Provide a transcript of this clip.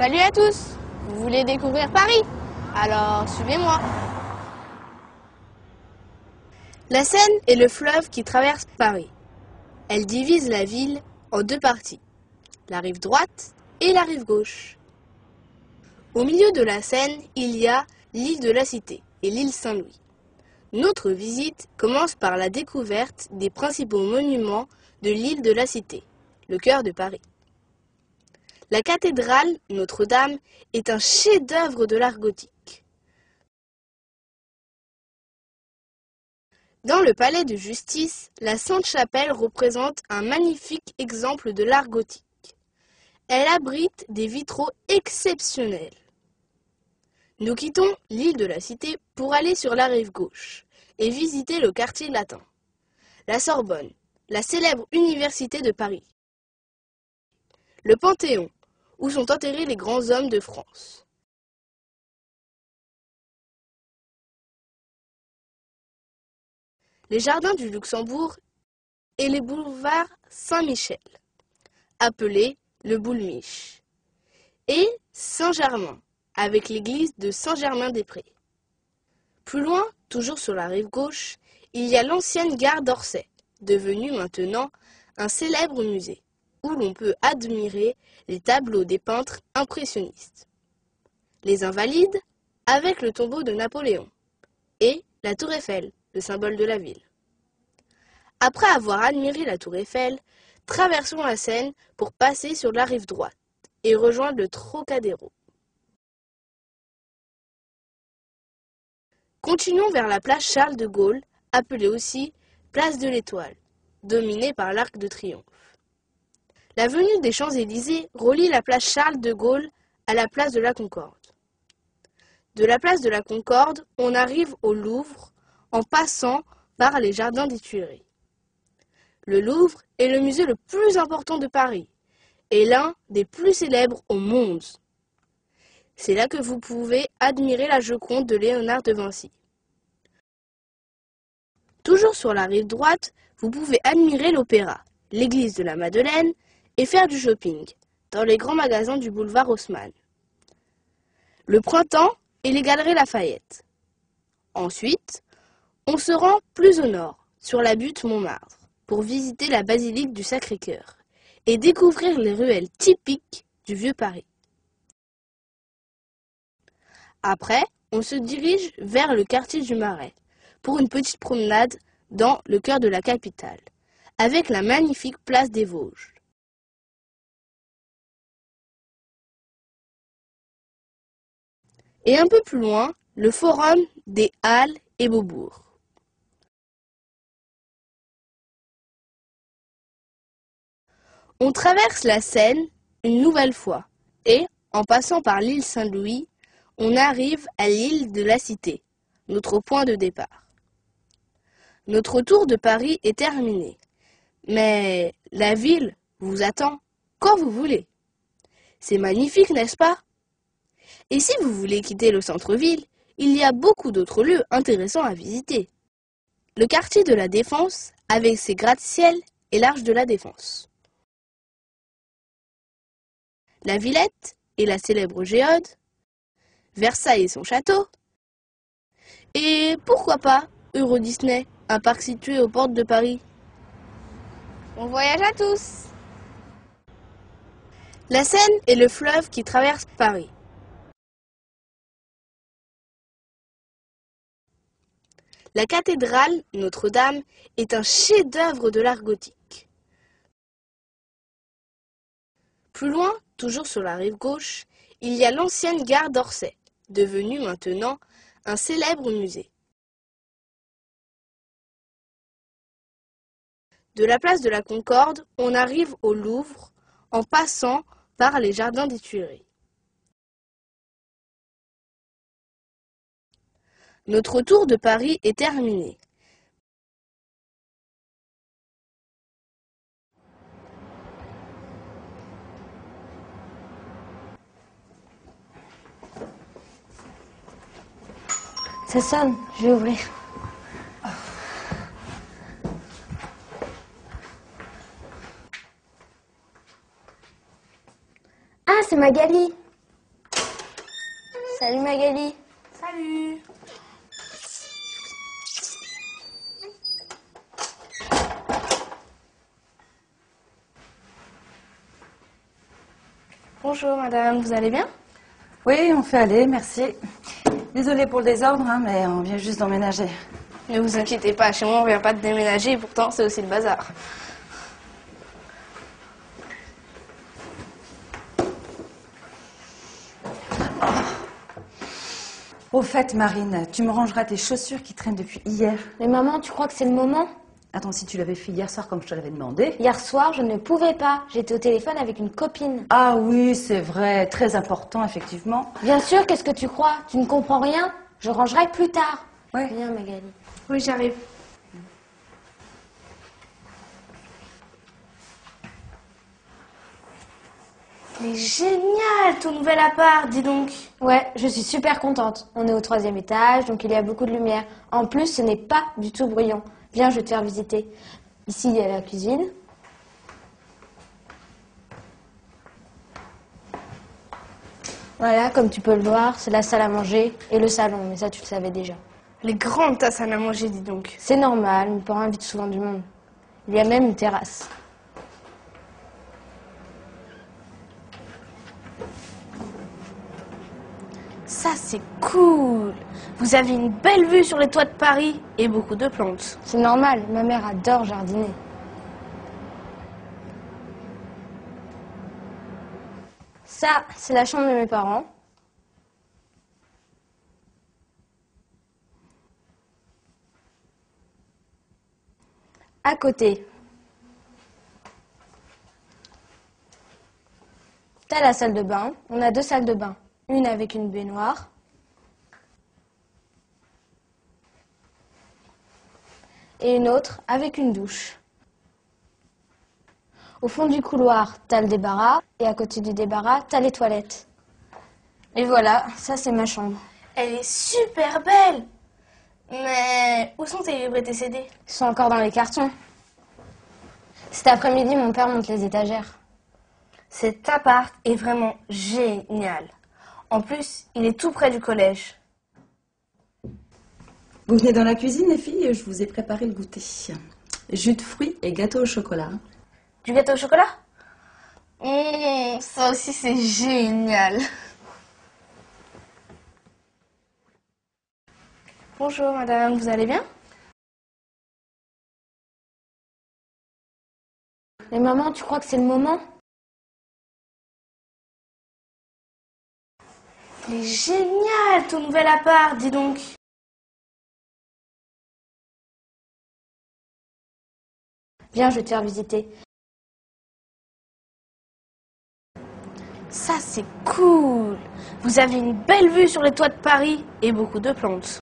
Salut à tous! Vous voulez découvrir Paris? Alors suivez-moi. La Seine est le fleuve qui traverse Paris. Elle divise la ville en deux parties, la rive droite et la rive gauche. Au milieu de la Seine, il y a l'île de la Cité et l'île Saint-Louis. Notre visite commence par la découverte des principaux monuments de l'île de la Cité, le cœur de Paris. La cathédrale Notre-Dame est un chef-d'œuvre de l'art gothique. Dans le palais de justice, la Sainte-Chapelle représente un magnifique exemple de l'art gothique. Elle abrite des vitraux exceptionnels. Nous quittons l'île de la Cité pour aller sur la rive gauche et visiter le quartier latin, la Sorbonne, la célèbre université de Paris, le Panthéon, où sont enterrés les grands hommes de France. Les jardins du Luxembourg et les boulevards Saint-Michel, appelé le Boulemiche, et Saint-Germain, avec l'église de Saint-Germain-des-Prés. Plus loin, toujours sur la rive gauche, il y a l'ancienne gare d'Orsay, devenue maintenant un célèbre musée, où l'on peut admirer les tableaux des peintres impressionnistes. Les Invalides, avec le tombeau de Napoléon, et la Tour Eiffel, le symbole de la ville. Après avoir admiré la Tour Eiffel, traversons la Seine pour passer sur la rive droite et rejoindre le Trocadéro. Continuons vers la place Charles de Gaulle, appelée aussi place de l'Étoile, dominée par l'Arc de Triomphe. L'avenue des Champs-Élysées relie la place Charles de Gaulle à la place de la Concorde. De la place de la Concorde, on arrive au Louvre en passant par les jardins des Tuileries. Le Louvre est le musée le plus important de Paris et l'un des plus célèbres au monde. C'est là que vous pouvez admirer la Joconde de Léonard de Vinci. Toujours sur la rive droite, vous pouvez admirer l'Opéra, l'église de la Madeleine et faire du shopping dans les grands magasins du boulevard Haussmann. Le Printemps et les Galeries Lafayette. Ensuite, on se rend plus au nord, sur la butte Montmartre, pour visiter la basilique du Sacré-Cœur et découvrir les ruelles typiques du vieux Paris. Après, on se dirige vers le quartier du Marais pour une petite promenade dans le cœur de la capitale, avec la magnifique place des Vosges. Et un peu plus loin, le forum des Halles et Beaubourg. On traverse la Seine une nouvelle fois et, en passant par l'île Saint-Louis, on arrive à l'île de la Cité, notre point de départ. Notre tour de Paris est terminé, mais la ville vous attend quand vous voulez. C'est magnifique, n'est-ce pas? Et si vous voulez quitter le centre-ville, il y a beaucoup d'autres lieux intéressants à visiter. Le quartier de la Défense, avec ses gratte-ciel et l'Arche de la Défense. La Villette et la célèbre Géode, Versailles et son château, et pourquoi pas Euro Disney, un parc situé aux portes de Paris. Bon voyage à tous! La Seine est le fleuve qui traverse Paris. La cathédrale Notre-Dame est un chef-d'œuvre de l'art gothique. Plus loin, toujours sur la rive gauche, il y a l'ancienne gare d'Orsay, devenue maintenant un célèbre musée. De la place de la Concorde, on arrive au Louvre en passant par les jardins des Tuileries. Notre tour de Paris est terminé. Ça sonne, je vais ouvrir. Ah, c'est Magali. Salut Magali. Salut. Bonjour madame, vous allez bien? Oui, on fait aller, merci. Désolée pour le désordre, hein, mais on vient juste d'emménager. Ne vous inquiétez pas, chez moi on vient pas de déménager, pourtant c'est aussi le bazar. Au fait, Marine, tu me rangeras tes chaussures qui traînent depuis hier. Mais maman, tu crois que c'est le moment? Attends, si tu l'avais fait hier soir comme je te l'avais demandé. Hier soir, je ne pouvais pas. J'étais au téléphone avec une copine. Ah oui, c'est vrai, très important, effectivement. Bien sûr, qu'est-ce que tu crois? Tu ne comprends rien? Je rangerai plus tard. Ouais. Viens Magali. Oui, j'arrive. Mais génial, ton nouvel appart, dis donc. Ouais, je suis super contente. On est au 3e étage, donc il y a beaucoup de lumière. En plus, ce n'est pas du tout bruyant. Viens, je vais te faire visiter. Ici, il y a la cuisine. Voilà, comme tu peux le voir, c'est la salle à manger et le salon, mais ça, tu le savais déjà. Les grandes tasses à manger, dis donc. C'est normal, mes parents invitent souvent du monde. Il y a même une terrasse. Ça, c'est cool. Vous avez une belle vue sur les toits de Paris et beaucoup de plantes. C'est normal, ma mère adore jardiner. Ça, c'est la chambre de mes parents. À côté, t'as la salle de bain. On a 2 salles de bain. Une avec une baignoire. Et une autre avec une douche. Au fond du couloir, t'as le débarras. Et à côté du débarras, t'as les toilettes. Et voilà, ça c'est ma chambre. Elle est super belle. Mais où sont tes livres et tes CD? Ils sont encore dans les cartons. Cet après-midi, mon père monte les étagères. Cet appart est vraiment génial. En plus, il est tout près du collège. Vous venez dans la cuisine, les filles, je vous ai préparé le goûter. Jus de fruits et gâteau au chocolat. Du gâteau au chocolat? Ça aussi, c'est génial. Bonjour madame, vous allez bien? Mais maman, tu crois que c'est le moment? Il est génial, ton nouvel appart, dis donc. Viens, je vais te faire visiter. Ça, c'est cool. Vous avez une belle vue sur les toits de Paris et beaucoup de plantes.